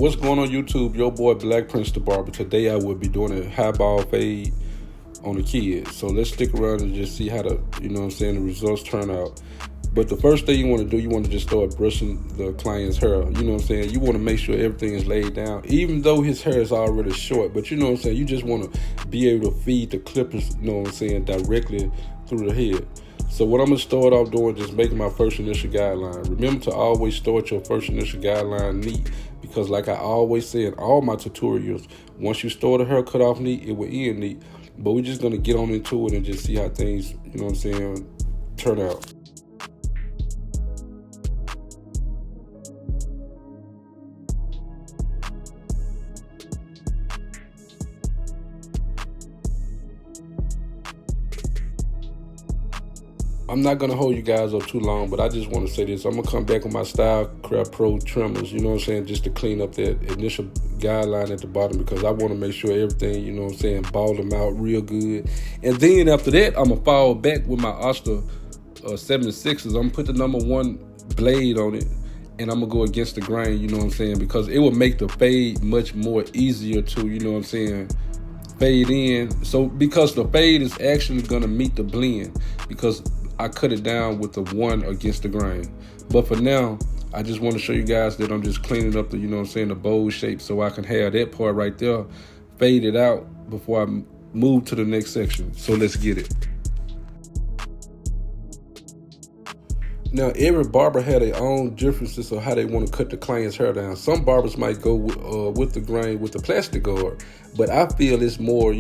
What's going on YouTube? Your boy Black Prince the Barber. Today I will be doing a high ball fade on the kids. So let's stick around and just see how the the results turn out. But the first thing you want to do, you want to just start brushing the client's hair. You want to make sure everything is laid down, even though his hair is already short. But you just want to be able to feed the clippers, directly through the head. So what I'm going to start off doing is making my first initial guideline. Remember to always start your first initial guideline neat, because like I always say in all my tutorials, once you start a haircut off neat, it will end neat. But we're just going to get on into it and just see how things, turn out. I'm not going to hold you guys up too long, but I just want to say this. I'm going to come back with my Stylecraft Pro trimmers, just to clean up that initial guideline at the bottom, because I want to make sure everything, ball them out real good. And then after that, I'm going to fall back with my Oster 76s. I'm going to put the number 1 blade on it, and I'm going to go against the grain, because it will make the fade much more easier to, fade in. So because the fade is actually going to meet the blend, because I cut it down with the 1 against the grain. But for now, I just want to show you guys that I'm just cleaning up the, the bowl shape, so I can have that part right there faded out before I move to the next section. So let's get it. Now, every barber had their own differences of how they want to cut the client's hair down. Some barbers might go with the grain with the plastic guard, but I feel it's more,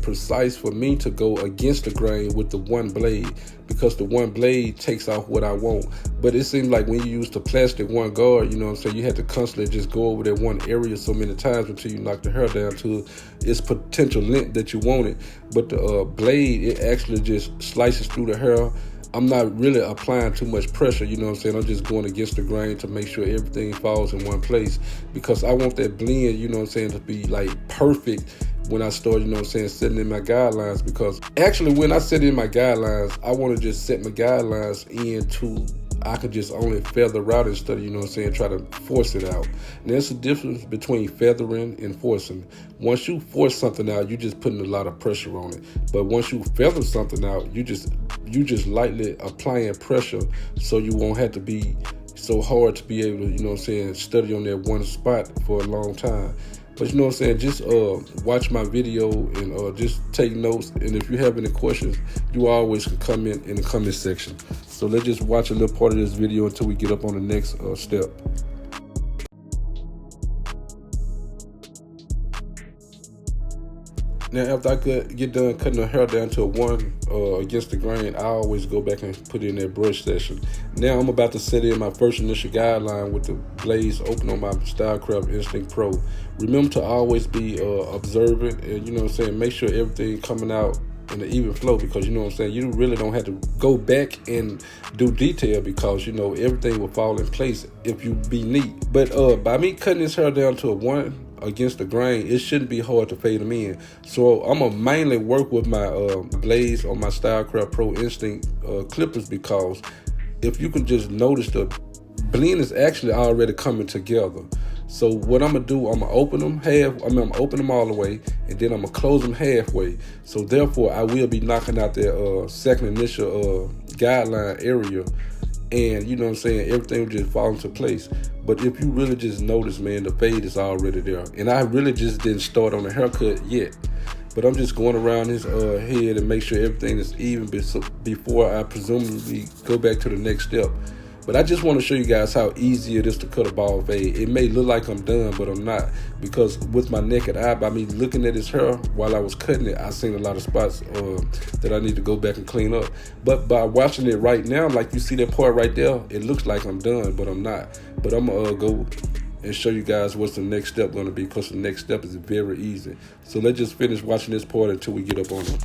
precise for me to go against the grain with the 1 blade, because the 1 blade takes off what I want. But it seems like when you use the plastic 1 guard, you have to constantly just go over that 1 area so many times until you knock the hair down to its potential length that you want it. But the blade, it actually just slices through the hair. I'm not really applying too much pressure, I'm just going against the grain to make sure everything falls in one place, because I want that blend, to be like perfect when I start, setting in my guidelines. Because actually when I set in my guidelines, I want to just set my guidelines into, I could just only feather out instead of, try to force it out. And there's a difference between feathering and forcing. Once you force something out, you're just putting a lot of pressure on it. But once you feather something out, you just lightly applying pressure, so you won't have to be so hard to be able to, study on that 1 spot for a long time. But just watch my video and just take notes. And if you have any questions, you always can comment in the comment section. So let's just watch a little part of this video until we get up on the next step. Now, after I get done cutting the hair down to a 1 against the grain, I always go back and put it in that brush session. Now I'm about to set in my first initial guideline with the blades open on my Stylecraft Instinct Pro. Remember to always be observant and, make sure everything coming out in an even flow, because you really don't have to go back and do detail, because everything will fall in place if you be neat. But by me cutting this hair down to a 1 against the grain, it shouldn't be hard to fade them in. So I'm gonna mainly work with my blades on my Stylecraft Pro Instinct clippers, because if you can just notice, the blend is actually already coming together. So what I'm gonna do, I'm gonna open them I'm gonna open them all the way, and then I'm gonna close them halfway. So therefore, I will be knocking out that second initial guideline area, and everything will just fall into place. But if you really just notice, man, the fade is already there. And I really just didn't start on the haircut yet, but I'm just going around his head and make sure everything is even before I presumably go back to the next step. But I just want to show you guys how easy it is to cut a ball fade. It may look like I'm done, but I'm not, because with my naked eye, by me looking at his hair while I was cutting it, I seen a lot of spots that I need to go back and clean up. But by watching it right now, like you see that part right there, it looks like I'm done, but I'm not. But I'm gonna go and show you guys what's the next step gonna be, because the next step is very easy. So let's just finish watching this part until we get up on it.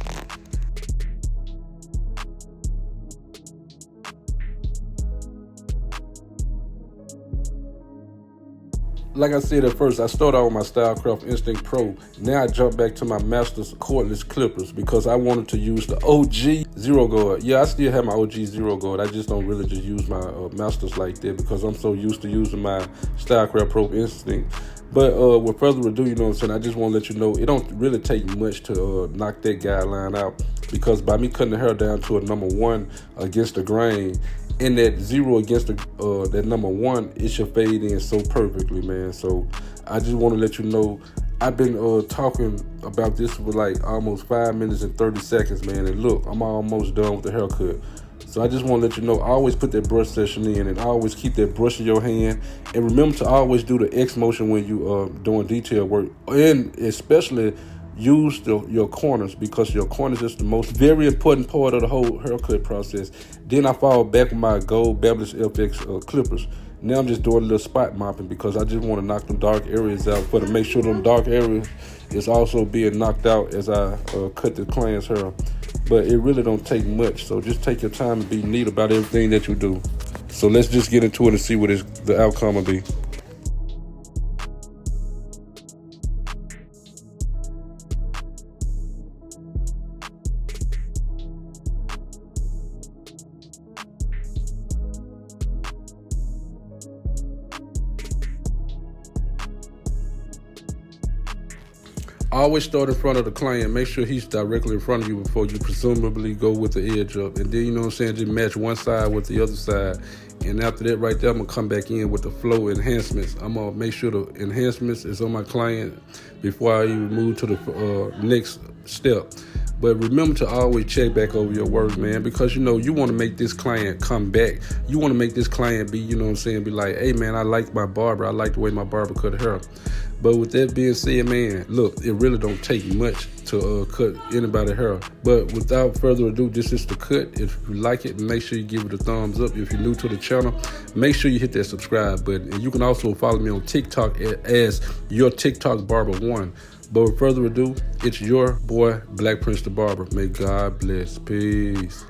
like I said at first, I started out with my Stylecraft Instinct Pro. Now I jump back to my Masters cordless clippers because I wanted to use the OG Zero Guard. Yeah, I still have my OG Zero Guard. I just don't really just use my Masters like that because I'm so used to using my Stylecraft Pro Instinct. But with further ado, you know what I'm saying, I just want to let you know it don't really take much to knock that guideline out, because by me cutting the hair down to a number 1 against the grain, and that 0 against the that number 1, it should fade in so perfectly, man. So I just want to let you know I've been talking about this for like almost 5 minutes and 30 seconds, man. And look, I'm almost done with the haircut. So I just want to let you know, always put that brush session in, and always keep that brush in your hand. And remember to always do the X motion when you doing detail work, and especially use your corners, because your corners is the most very important part of the whole haircut process. Then I fall back with my gold Beverly FX clippers. Now I'm just doing a little spot mopping because I just want to knock them dark areas out, to make sure them dark areas is also being knocked out as I cut the client's hair. But it really don't take much, so just take your time and be neat about everything that you do. So let's just get into it and see what the outcome will be. Always start in front of the client. Make sure he's directly in front of you before you presumably go with the edge up. And then, you know what I'm saying, just match one side with the other side. And after that right there, I'm going to come back in with the flow enhancements. I'm going to make sure the enhancements is on my client before I even move to the next step. But remember to always check back over your work, man, because, you know, you want to make this client come back. You want to make this client be, you know what I'm saying, be like, hey, man, I like my barber. I like the way my barber cut hair. But with that being said, man, look, it really don't take much to cut anybody's hair. But without further ado, this is the cut. If you like it, make sure you give it a thumbs up. If you're new to the channel, make sure you hit that subscribe button. And you can also follow me on TikTok as your TikTok Barber 1. But with further ado, it's your boy, Black Prince the Barber. May God bless. Peace.